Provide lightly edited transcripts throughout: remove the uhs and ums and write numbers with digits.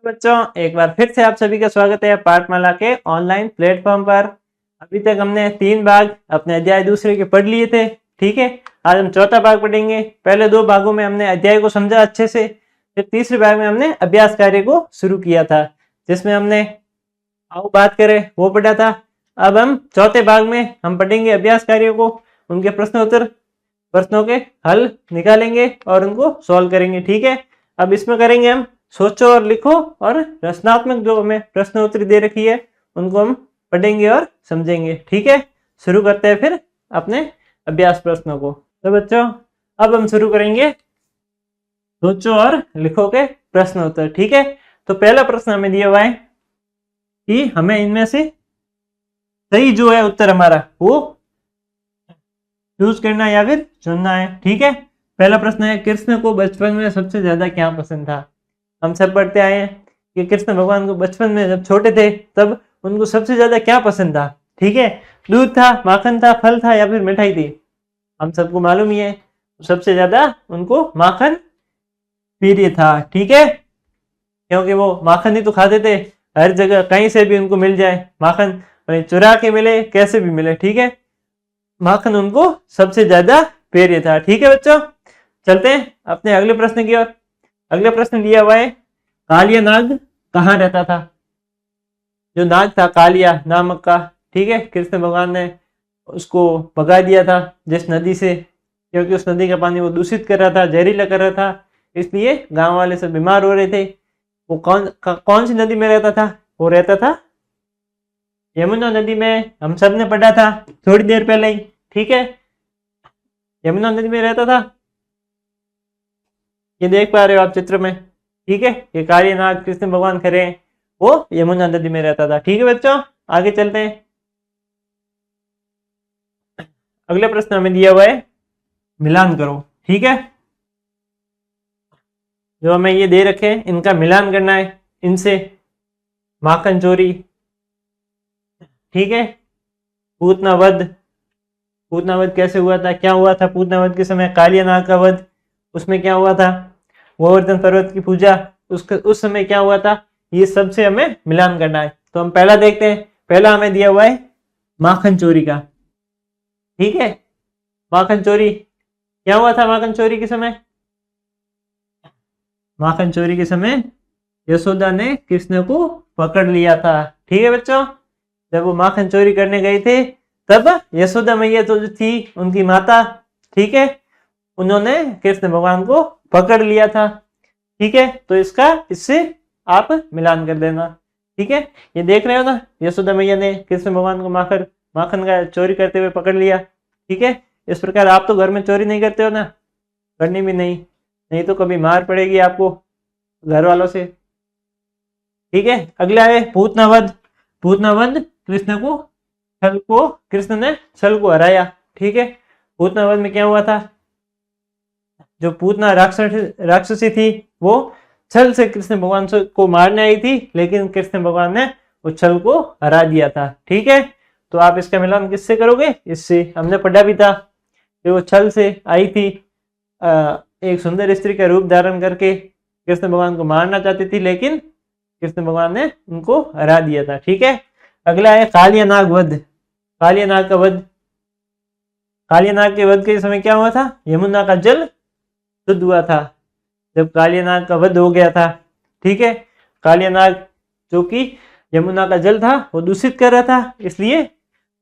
बच्चों, एक बार फिर से आप सभी का स्वागत है पाठमाला के ऑनलाइन प्लेटफॉर्म पर। अभी तक हमने 3 भाग अपने अध्याय दूसरे के पढ़ लिए थे। ठीक है, आज हम चौथा भाग पढ़ेंगे। पहले 2 भागों में हमने अध्याय को समझा अच्छे से, फिर तीसरे भाग में हमने अभ्यास कार्य को शुरू किया था, जिसमें हमने आओ बात करें वो पढ़ा था। अब हम चौथे भाग में हम पढ़ेंगे अभ्यास कार्यों को, उनके प्रश्नों के हल निकालेंगे और उनको सॉल्व करेंगे। ठीक है, अब इसमें करेंगे हम सोचो और लिखो, और रचनात्मक जो हमें प्रश्नोत्तरी दे रखी है उनको हम पढ़ेंगे और समझेंगे। ठीक है, शुरू करते हैं फिर अपने अभ्यास प्रश्नों को। तो बच्चों, अब हम शुरू करेंगे सोचो और लिखो के प्रश्नोत्तर। ठीक है, तो पहला प्रश्न हमें दिया हुआ है कि हमें इनमें से सही जो है उत्तर हमारा वो चूज करना या फिर चुनना है। ठीक है, पहला प्रश्न है, कृष्ण को बचपन में सबसे ज्यादा क्या पसंद था? हम सब पढ़ते आए हैं कि कृष्ण भगवान को बचपन में जब छोटे थे तब उनको सबसे ज्यादा क्या पसंद था। ठीक है, दूध था, माखन था, फल था या फिर मिठाई थी? हम सबको मालूम ही है, सबसे ज्यादा उनको माखन प्रिय था। ठीक है, क्योंकि वो माखन ही तो खाते थे, हर जगह कहीं से भी उनको मिल जाए माखन, चुरा के मिले कैसे भी मिले। ठीक है, माखन उनको सबसे ज्यादा प्रिय था। ठीक है बच्चों, चलते हैं अपने अगले प्रश्न की ओर। अगला प्रश्न दिया हुआ है, कालिया नाग कहाँ रहता था? जो नाग था कालिया नामक का, ठीक है, कृष्ण भगवान ने उसको भगा दिया था जिस नदी से, क्योंकि उस नदी का पानी वो दूषित कर रहा था, जहरीला कर रहा था, इसलिए गांव वाले सब बीमार हो रहे थे। वो कौन सी नदी में रहता था? वो रहता था यमुना नदी में। हम सब ने पढ़ा था थोड़ी देर पहले ही। ठीक है, यमुना नदी में रहता था, ये देख पा रहे हो आप चित्र में। ठीक है, ये काली नाग कृष्ण भगवान खड़े हैं, वो यमुना नदी में रहता था। ठीक है बच्चों, आगे चलते हैं। अगला प्रश्न हमें दिया हुआ है, मिलान करो। ठीक है, जो हमें ये दे रखे हैं इनका मिलान करना है इनसे। माखन चोरी, ठीक है, पूतना वध कैसे हुआ था, क्या हुआ था पूतना वध के समय? कालिया नाग का वध, उसमें क्या हुआ था? गोवर्धन पर्वत की पूजा, उस समय क्या हुआ था? ये सबसे हमें मिलान करना है। तो हम पहला देखते हैं। पहला हमें दिया हुआ है माखन चोरी का। ठीक है, माखन चोरी क्या हुआ था? माखन चोरी के समय, माखन चोरी के समय यशोदा ने कृष्ण को पकड़ लिया था। ठीक है बच्चों, जब वो माखन चोरी करने गए थे तब यशोदा मैया तो जो थी उनकी माता, ठीक है, उन्होंने कृष्ण भगवान को पकड़ लिया था। ठीक है, तो इससे आप मिलान कर देना। ठीक है, ये देख रहे हो ना, यशोदा मैया ने कृष्ण भगवान को माखन का चोरी करते हुए पकड़ लिया। ठीक है, इस प्रकार आप तो घर में चोरी नहीं करते हो ना, करनी भी नहीं तो कभी मार पड़ेगी आपको घर वालों से। ठीक है, अगला है पूतनावध कृष्ण ने छल को हराया। ठीक है, पूतनावध में क्या हुआ था? जो पूतना राक्षसी थी वो छल से कृष्ण भगवान को मारने आई थी, लेकिन कृष्ण भगवान ने उस छल को हरा दिया था। ठीक है, तो आप इसका मिलान किससे करोगे? इससे। हमने पढ़ा भी था कि वो छल से आई थी, एक सुंदर स्त्री का रूप धारण करके कृष्ण भगवान को मारना चाहती थी, लेकिन कृष्ण भगवान ने उनको हरा दिया था। ठीक है, अगला है कालिया नाग वध। कालिया नाग का वध, कालिया नाग के वध के समय क्या हुआ था? यमुना का जल शुद्ध हुआ था जब कालिया नाग का वध हो गया था। ठीक है, कालिया नाग जो कि यमुना का जल था वो दूषित कर रहा था, इसलिए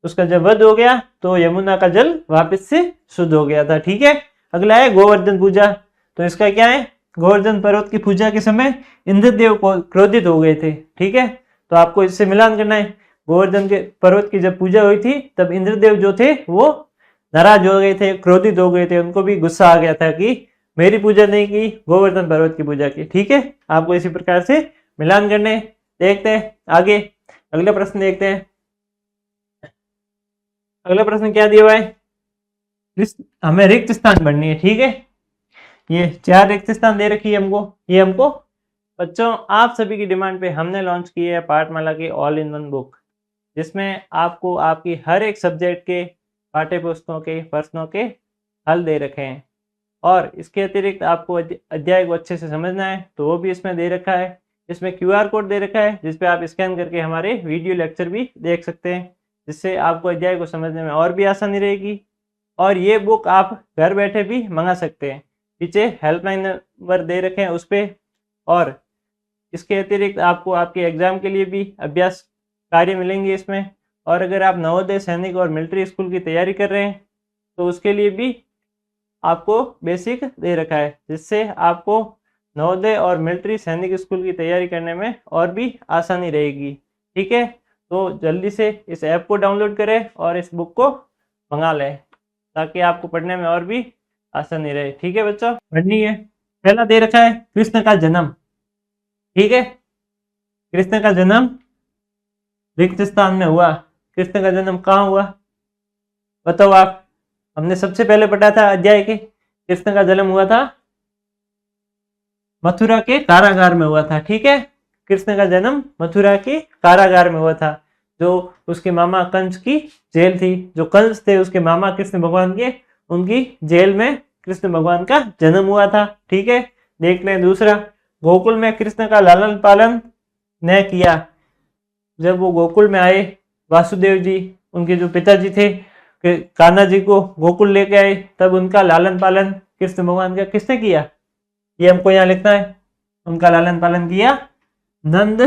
उसका जब वध हो गया तो यमुना का जल वापस से शुद्ध हो गया था। ठीक है, अगला है गोवर्धन पूजा। तो इसका क्या है? गोवर्धन पर्वत की पूजा के समय इंद्रदेव को क्रोधित हो गए थे। ठीक है, तो आपको इससे मिलान करना है। गोवर्धन के पर्वत की जब पूजा हुई थी तब इंद्रदेव जो थे वो नाराज हो गए थे, क्रोधित हो गए थे, उनको भी गुस्सा आ गया था कि मेरी पूजा नहीं की, गोवर्धन पर्वत की पूजा की। ठीक है, आपको इसी प्रकार से मिलान करने। देखते हैं आगे, अगला प्रश्न देखते हैं। अगला प्रश्न क्या दिया हुआ है? हमें रिक्त स्थान भरनी है। ठीक है, ये 4 रिक्त स्थान दे रखी है हमको। ये हमको बच्चों आप सभी की डिमांड पे हमने लॉन्च की है पाठमाला की ऑल इन वन बुक, जिसमें आपको आपकी हर एक सब्जेक्ट के पाठ्य पुस्तकों के प्रश्नों के हल दे रखे हैं, और इसके अतिरिक्त आपको अध्याय को अच्छे से समझना है तो वो भी इसमें दे रखा है। इसमें QR कोड दे रखा है जिस पे आप स्कैन करके हमारे वीडियो लेक्चर भी देख सकते हैं, जिससे आपको अध्याय को समझने में और भी आसानी रहेगी। और ये बुक आप घर बैठे भी मंगा सकते हैं। पीछे हेल्पलाइन नंबर दे रखे हैं उस पर। और इसके अतिरिक्त आपको आपके एग्जाम के लिए भी अभ्यास कार्य मिलेंगे इसमें। और अगर आप नवोदय, सैनिक और मिलिट्री स्कूल की तैयारी कर रहे हैं तो उसके लिए भी आपको बेसिक दे रखा है, जिससे आपको नवोदय और मिलिट्री सैनिक स्कूल की तैयारी करने में और भी आसानी रहेगी। ठीक है, तो जल्दी से इस ऐप को डाउनलोड करें और इस बुक को मंगा लें ताकि आपको पढ़ने में और भी आसानी रहे। ठीक है बच्चों, पढ़नी है। पहला दे रखा है कृष्ण का जन्म। ठीक है, कृष्ण का जन्म रिक्त स्थान में हुआ। कृष्ण का जन्म कहाँ हुआ बताओ आप। हमने सबसे पहले पढ़ा था अध्याय के, कृष्ण का जन्म हुआ था मथुरा के कारागार में हुआ था। ठीक है, कृष्ण का जन्म मथुरा के कारागार में हुआ था, जो उसके मामा कंस की जेल थी। जो कंस थे उसके मामा कृष्ण भगवान के, उनकी जेल में कृष्ण भगवान का जन्म हुआ था। ठीक है, देख लें। दूसरा, गोकुल में कृष्ण का लालन पालन ने किया। जब वो गोकुल में आए, वासुदेव जी उनके जो पिताजी थे, कान्हा जी को गोकुल लेके आए, तब उनका लालन पालन कृष्ण भगवान का किसने किया, ये हमको यहाँ लिखना है। उनका लालन पालन किया नंद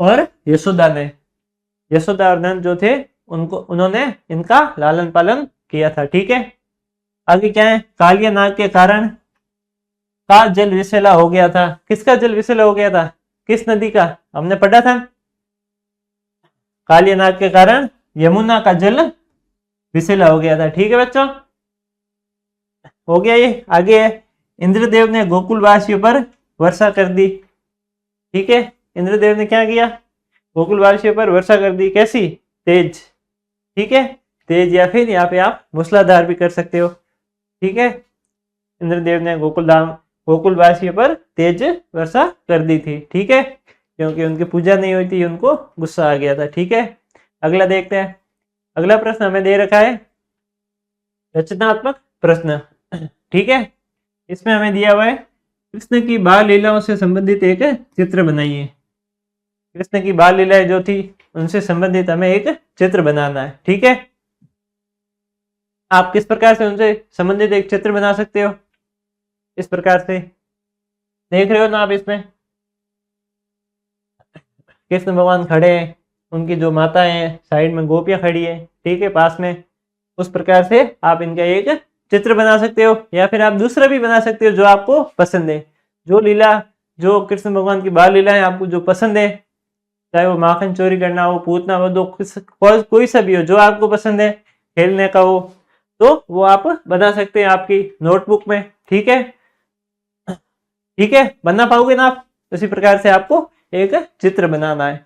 और यशोदा ने। यशोदा और नंद जो थे उन्होंने इनका लालन पालन किया था। ठीक है, आगे क्या है। कालिया नाग के कारण का जल विषैला हो गया था। किसका जल विषैला हो गया था, किस नदी का, हमने पढ़ा था। कालिया नाग के कारण यमुना का जल विषैला हो गया था। ठीक है बच्चों, हो गया ये। आगे है, इंद्रदेव ने गोकुल वासियों पर वर्षा कर दी। ठीक है, इंद्रदेव ने क्या किया, गोकुल वासियों पर वर्षा कर दी। कैसी, तेज। ठीक है, तेज, या फिर यहाँ पे आप मूसलाधार भी कर सकते हो। ठीक है, इंद्रदेव ने गोकुल वासियों पर तेज वर्षा कर दी थी। ठीक है, क्योंकि उनकी पूजा नहीं हुई थी, उनको गुस्सा आ गया था। ठीक है, अगला देखते हैं। अगला प्रश्न हमें दे रखा है रचनात्मक प्रश्न। ठीक है, इसमें हमें दिया हुआ है कृष्ण की बाल लीलाओं से संबंधित एक चित्र बनाइए। कृष्ण की बाल लीलाएं जो थी उनसे संबंधित हमें एक चित्र बनाना है। ठीक है, आप किस प्रकार से उनसे संबंधित एक चित्र बना सकते हो, इस प्रकार से देख रहे हो ना आप। इसमें कृष्ण भगवान खड़े हैं, उनकी जो माता है साइड में गोपियां खड़ी है। ठीक है, पास में। उस प्रकार से आप इनका एक चित्र बना सकते हो, या फिर आप दूसरा भी बना सकते हो जो आपको पसंद है। जो लीला, जो कृष्ण भगवान की बाल लीलाएं आपको जो पसंद है, चाहे वो माखन चोरी करना हो, पूतना हो, कोई सा भी हो, जो आपको पसंद है, खेलने का हो, तो वो आप बना सकते हैं आपकी नोटबुक में। ठीक है, ठीक है, बना पाओगे ना आप। इसी प्रकार से आपको एक चित्र बनाना है।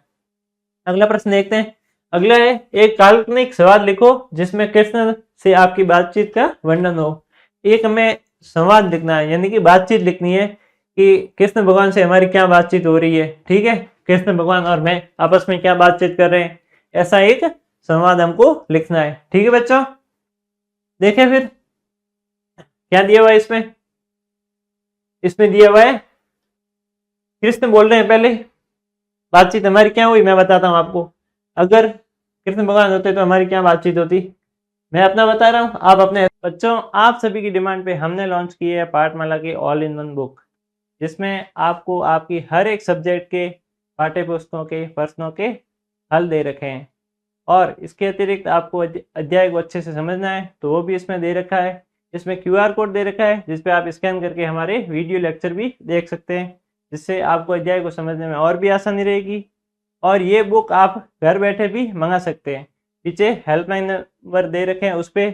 अगला प्रश्न देखते हैं। अगला है, एक काल्पनिक संवाद लिखो जिसमें कृष्ण से आपकी बातचीत का वर्णन हो। एक हमें संवाद लिखना है, यानी कि बातचीत लिखनी है कि कृष्ण भगवान से हमारी क्या बातचीत हो रही है। ठीक है, कृष्ण भगवान और मैं आपस में क्या बातचीत कर रहे हैं, ऐसा एक संवाद हमको लिखना है। ठीक है बच्चों, देखें फिर क्या दिया हुआ है इसमें। इसमें दिया हुआ है कृष्ण बोल रहे हैं, पहले बातचीत हमारी क्या हुई मैं बताता हूँ आपको। अगर कृष्ण भगवान होते तो हमारी क्या बातचीत होती, मैं अपना बता रहा हूँ, आप अपने। बच्चों, आप सभी की डिमांड पे हमने लॉन्च की है पाठमाला की ऑल इन वन बुक, जिसमें आपको आपकी हर एक सब्जेक्ट के पाठ्य पुस्तकों के प्रश्नों के हल दे रखे हैं। और इसके अतिरिक्त आपको अध्याय को अच्छे से समझना है तो वो भी इसमें दे रखा है। इसमें QR कोड दे रखा है जिस पे आप स्कैन करके हमारे वीडियो लेक्चर भी देख सकते हैं, जिससे आपको अध्याय को समझने में और भी आसानी रहेगी। और ये बुक आप घर बैठे भी मंगा सकते हैं। पीछे हेल्पलाइन नंबर दे रखे हैं उस पर।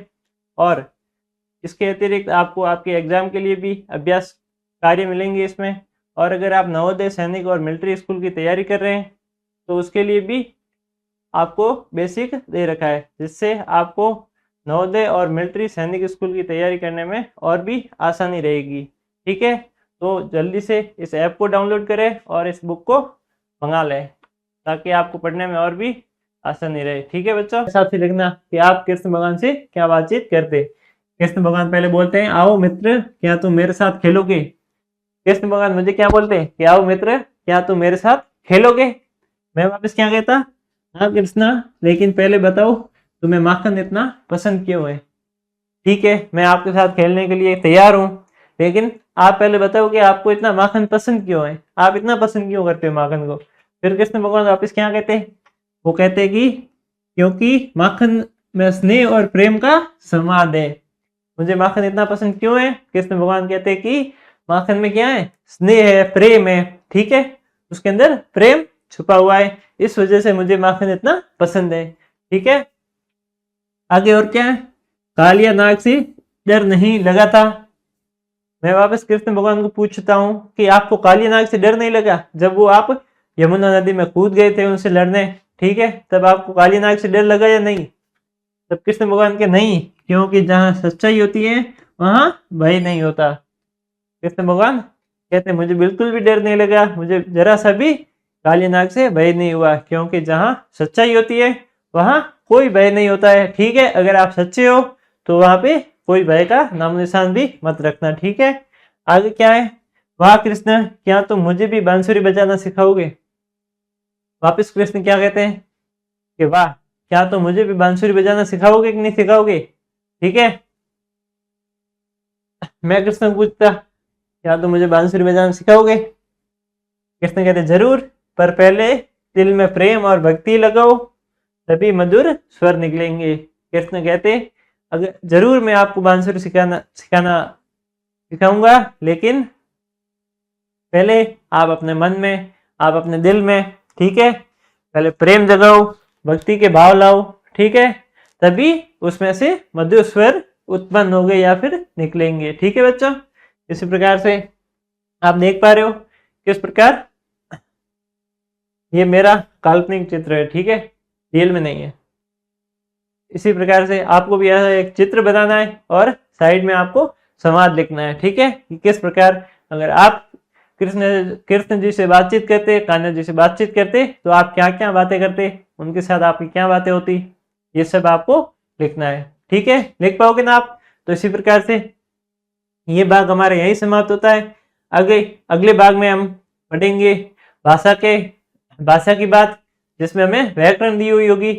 और इसके अतिरिक्त आपको आपके एग्जाम के लिए भी अभ्यास कार्य मिलेंगे इसमें। और अगर आप नवोदय, सैनिक और मिलिट्री स्कूल की तैयारी कर रहे हैं तो उसके लिए भी आपको बेसिक दे रखा है, जिससे आपको नवोदय और मिलिट्री सैनिक स्कूल की तैयारी करने में और भी आसानी रहेगी। ठीक है, तो जल्दी से इस ऐप को डाउनलोड करें और इस बुक को मंगा लें ताकि आपको पढ़ने में और भी आसानी रहे। ठीक है बच्चों, साथ ही लिखना कि आप कृष्ण भगवान से क्या बातचीत करते। कृष्ण भगवान पहले बोलते हैं, आओ मित्र क्या तुम मेरे साथ खेलोगे। कृष्ण भगवान मुझे क्या बोलते हैं कि आओ मित्र क्या तुम मेरे साथ खेलोगे? मैं वापस क्या कहता, हाँ कृष्णा, लेकिन पहले बताओ तुम्हें माखन इतना पसंद क्यों है? ठीक है, मैं आपके साथ खेलने के लिए तैयार हूँ, लेकिन आप पहले बताओ कि आपको इतना माखन पसंद क्यों है, आप इतना पसंद क्यों करते हो माखन को? फिर कृष्ण भगवान वापस क्या कहते हैं? वो कहते हैं कि क्योंकि माखन में स्नेह और प्रेम का संवाद है। मुझे माखन इतना पसंद क्यों है? कृष्ण भगवान कहते हैं कि माखन में क्या है? स्नेह है, प्रेम है। ठीक है, उसके अंदर प्रेम छुपा हुआ है, इस वजह से मुझे माखन इतना पसंद है। ठीक है, आगे और क्या है? कालिया नाग से डर नहीं लगा था। मैं वापस कृष्ण भगवान को पूछता हूँ कि आपको कालिया नाग से डर नहीं लगा? जब वो आप यमुना नदी में कूद गए थे उनसे लड़ने, ठीक है, तब आपको कालिया नाग से डर लगा या नहीं? तब कृष्ण भगवान के नहीं, क्योंकि जहाँ सच्चाई होती है वहां भय नहीं होता। कृष्ण भगवान कहते मुझे बिल्कुल भी डर नहीं लगा, मुझे जरा सा भी काली नाग से भय नहीं हुआ, क्योंकि जहाँ सच्चाई होती है वहां कोई भय नहीं होता है। ठीक है, अगर आप सच्चे हो तो वहां पे कोई भय का नाम निशान भी मत रखना। ठीक है, आगे क्या है? वाह कृष्ण, क्या तुम मुझे भी बांसुरी बजाना सिखाओगे? वापिस कृष्ण क्या कहते हैं कि वाह, क्या तुम मुझे भी बांसुरी बजाना सिखाओगे कि नहीं सिखाओगे? ठीक है, मैं कृष्ण को पूछता, क्या तुम मुझे बांसुरी बजाना सिखाओगे? कृष्ण कहते जरूर, पर पहले दिल में प्रेम और भक्ति लगाओ, तभी मधुर स्वर निकलेंगे। कृष्ण कहते अगर जरूर मैं आपको बांसुरी सिखाना सिखाऊंगा, लेकिन पहले आप अपने मन में, आप अपने दिल में, ठीक है, पहले प्रेम जगाओ, भक्ति के भाव लाओ। ठीक है, तभी उसमें से मधुर स्वर उत्पन्न होंगे या फिर निकलेंगे। ठीक है बच्चों, इसी प्रकार से आप देख पा रहे हो किस प्रकार ये मेरा काल्पनिक चित्र है। ठीक है, रियल में नहीं है। इसी प्रकार से आपको भी ऐसा एक चित्र बनाना है और साइड में आपको संवाद लिखना है। ठीक है, कि किस प्रकार अगर आप कृष्ण जी से बातचीत करते, कान्हा जी से बातचीत करते, तो आप क्या क्या बातें करते, उनके साथ आपकी क्या बातें होती, ये सब आपको लिखना है। ठीक है, लिख पाओगे ना आप? तो इसी प्रकार से ये भाग हमारा यही समाप्त होता है। आगे अगले भाग में हम पढ़ेंगे भाषा की बात, जिसमें हमें व्याकरण दी हुई होगी,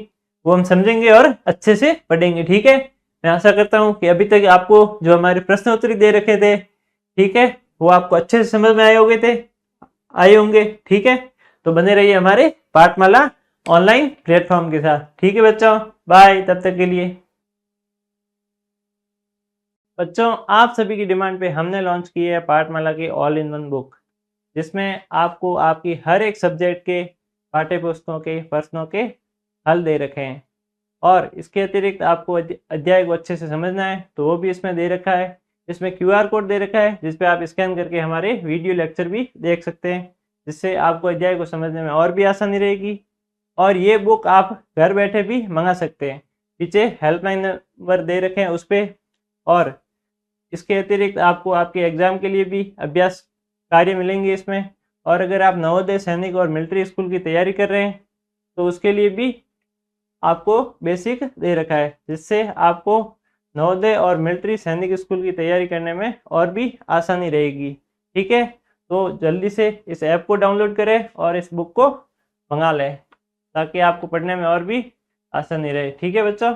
वो हम समझेंगे और अच्छे से पढ़ेंगे। ठीक है, मैं आशा करता हूँ कि अभी तक आपको जो हमारे प्रश्न उत्तरी दे रखे थे, ठीक है, वो आपको अच्छे से समझ में आए होंगे। ठीक है, तो बने रहिए हमारे पाठमाला ऑनलाइन प्लेटफॉर्म के साथ। ठीक है बच्चों, बाय तब तक के लिए। बच्चों, आप सभी की डिमांड पे हमने लॉन्च की है पाठमाला की ऑल इन वन बुक, जिसमें आपको आपकी हर एक सब्जेक्ट के पाठ्य पुस्तकों के प्रश्नों के हल दे रखे हैं, और इसके अतिरिक्त आपको अध्याय को अच्छे से समझना है तो वो भी इसमें दे रखा है। इसमें QR कोड दे रखा है, जिस पे आप स्कैन करके हमारे वीडियो लेक्चर भी देख सकते हैं, जिससे आपको अध्याय को समझने में और भी आसानी रहेगी। और ये बुक आप घर बैठे भी मंगा सकते हैं, पीछे हेल्पलाइन नंबर दे रखे हैं उस पर। और इसके अतिरिक्त आपको आपके एग्जाम के लिए भी अभ्यास कार्य मिलेंगे इसमें। और अगर आप नवोदय, सैनिक और मिलिट्री स्कूल की तैयारी कर रहे हैं तो उसके लिए भी आपको बेसिक दे रखा है, जिससे आपको नवोदय और मिलिट्री सैनिक स्कूल की तैयारी करने में और भी आसानी रहेगी। ठीक है, तो जल्दी से इस ऐप को डाउनलोड करें और इस बुक को मंगा लें, ताकि आपको पढ़ने में और भी आसानी रहे। ठीक है बच्चों।